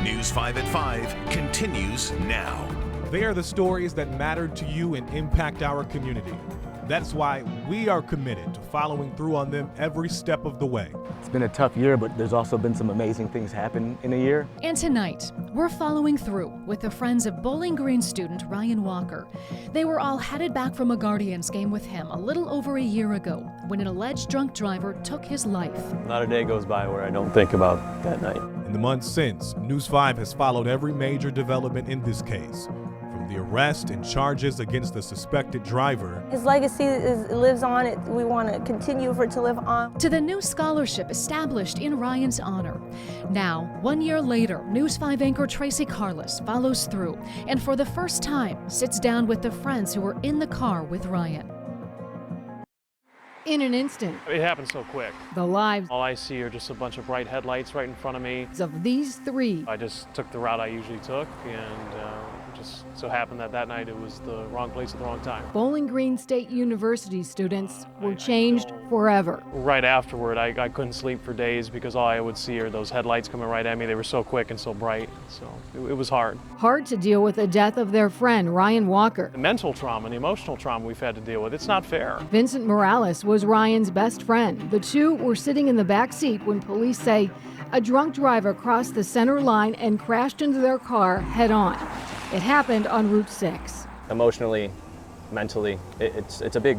News 5 at 5 continues now. They are the stories that matter to you and impact our community. That's why we are committed to following through on them every step of the way. It's been a tough year, but there's also been some amazing things happen in a year. And tonight, we're following through with the friends of Bowling Green student Ryan Walker. They were all headed back from a Guardians game with him a little over a year ago when an alleged drunk driver took his life. Not a day goes by where I don't think about that night. In the months since, News 5 has followed every major development in this case. From the arrest and charges against the suspected driver. His legacy lives on. We want to continue for it to live on. To the new scholarship established in Ryan's honor. Now, 1 year later, News 5 anchor Tracy Carlos follows through and for the first time sits down with the friends who were in the car with Ryan. In an instant, it happened so quick. The lives All I see are just a bunch of bright headlights right in front of me. of these three. I just took the route I usually took, and just so happened that night it was the wrong place at the wrong time. Bowling Green State University students were changed forever. Right afterward, I couldn't sleep for days because all I would see are those headlights coming right at me. They were so quick and so bright, so it was hard. Hard to deal with the death of their friend, Ryan Walker. The mental trauma and the emotional trauma we've had to deal with, it's not fair. Vincent Morales was Ryan's best friend. The two were sitting in the back seat when police say a drunk driver crossed the center line and crashed into their car head on. It happened on Route 6. Emotionally, mentally, it's a big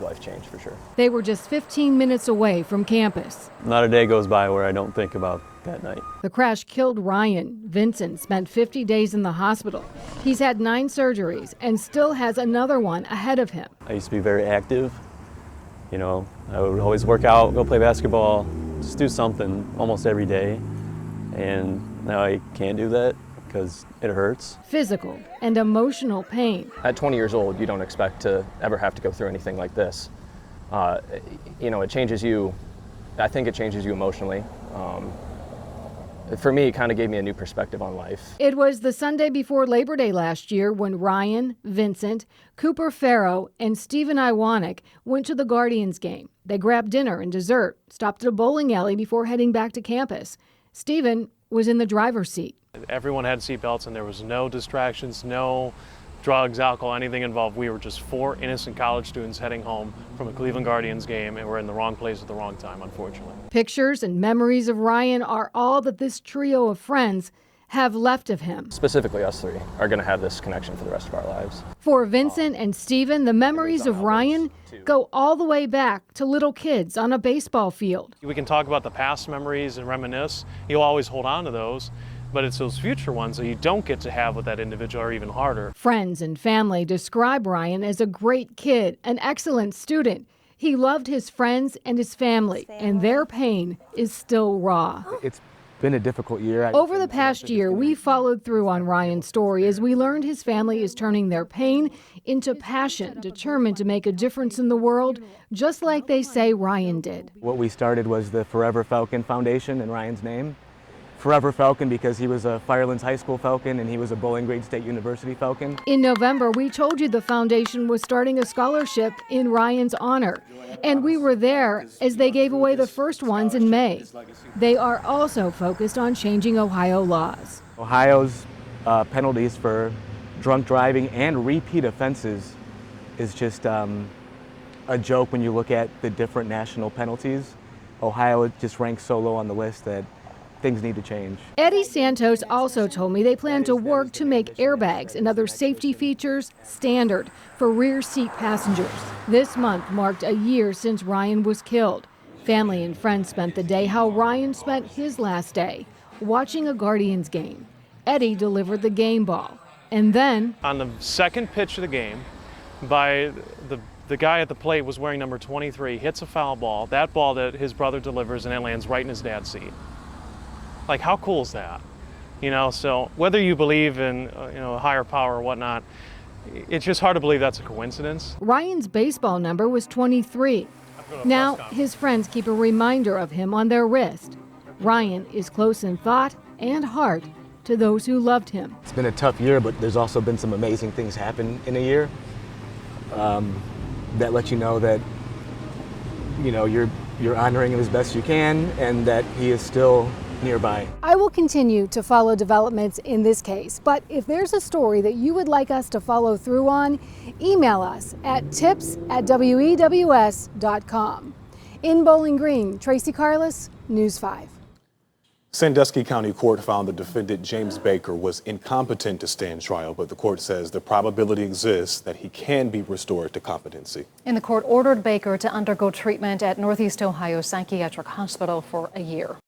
life change for sure. They were just 15 minutes away from campus. Not a day goes by where I don't think about that night. The crash killed Ryan. Vincent spent 50 days in the hospital. He's had 9 surgeries and still has another one ahead of him. I used to be very active. You know, I would always work out, go play basketball, just do something almost every day. And now I can't do that because it hurts. Physical and emotional pain. At 20 years old, you don't expect to ever have to go through anything like this. It changes you. I think it changes you emotionally. For me, it kind of gave me a new perspective on life. It was the Sunday before Labor Day last year when Ryan, Vincent, Cooper Farrow, and Stephen Iwanek went to the Guardians game. They grabbed dinner and dessert, stopped at a bowling alley before heading back to campus. Stephen was in the driver's seat. Everyone had seatbelts and there was no distractions, no drugs, alcohol, anything involved. We were just 4 innocent college students heading home from a Cleveland Guardians game, and we're in the wrong place at the wrong time, unfortunately. Pictures and memories of Ryan are all that this trio of friends have left of him. Specifically, us three are going to have this connection for the rest of our lives. For Vincent and Stephen, the memories of Ryan go all the way back to little kids on a baseball field. We can talk about the past memories and reminisce. You'll always hold on to those, but it's those future ones that you don't get to have with that individual are even harder. Friends and family describe Ryan as a great kid, an excellent student. He loved his friends and his family, and their pain is still raw. It's been a difficult year. Over the past year, we followed through on Ryan's story as we learned his family is turning their pain into passion, determined to make a difference in the world, just like they say Ryan did. What we started was the Forever Falcon Foundation in Ryan's name. Forever Falcon because he was a Firelands High School Falcon and he was a Bowling Green State University Falcon. In November, we told you the foundation was starting a scholarship in Ryan's honor, and we were there as they gave away the first ones in May. They are also focused on changing Ohio laws. Ohio's penalties for drunk driving and repeat offenses is just a joke when you look at the different national penalties. Ohio just ranks so low on the list that things need to change. Eddie Santos also told me they plan to work to make airbags and other safety features standard for rear seat passengers. This month marked a year since Ryan was killed. Family and friends spent the day how Ryan spent his last day, watching a Guardians game. Eddie delivered the game ball. And then, on the second pitch of the game, by the guy at the plate was wearing number 23, hits a foul ball, that ball that his brother delivers, and it lands right in his dad's seat. Like, how cool is that? So whether you believe in a higher power or whatnot, it's just hard to believe that's a coincidence. Ryan's baseball number was 23. Now his friends keep a reminder of him on their wrist. Ryan is close in thought and heart to those who loved him. It's been a tough year, but there's also been some amazing things happen in a year that let you know that you're honoring him as best you can, and that he is still nearby. I will continue to follow developments in this case, but if there's a story that you would like us to follow through on, email us at tips@wews.com. In Bowling Green, Tracy Carlos, News 5. Sandusky County Court found the defendant James Baker was incompetent to stand trial, but the court says the probability exists that he can be restored to competency. And the court ordered Baker to undergo treatment at Northeast Ohio Psychiatric Hospital for a year.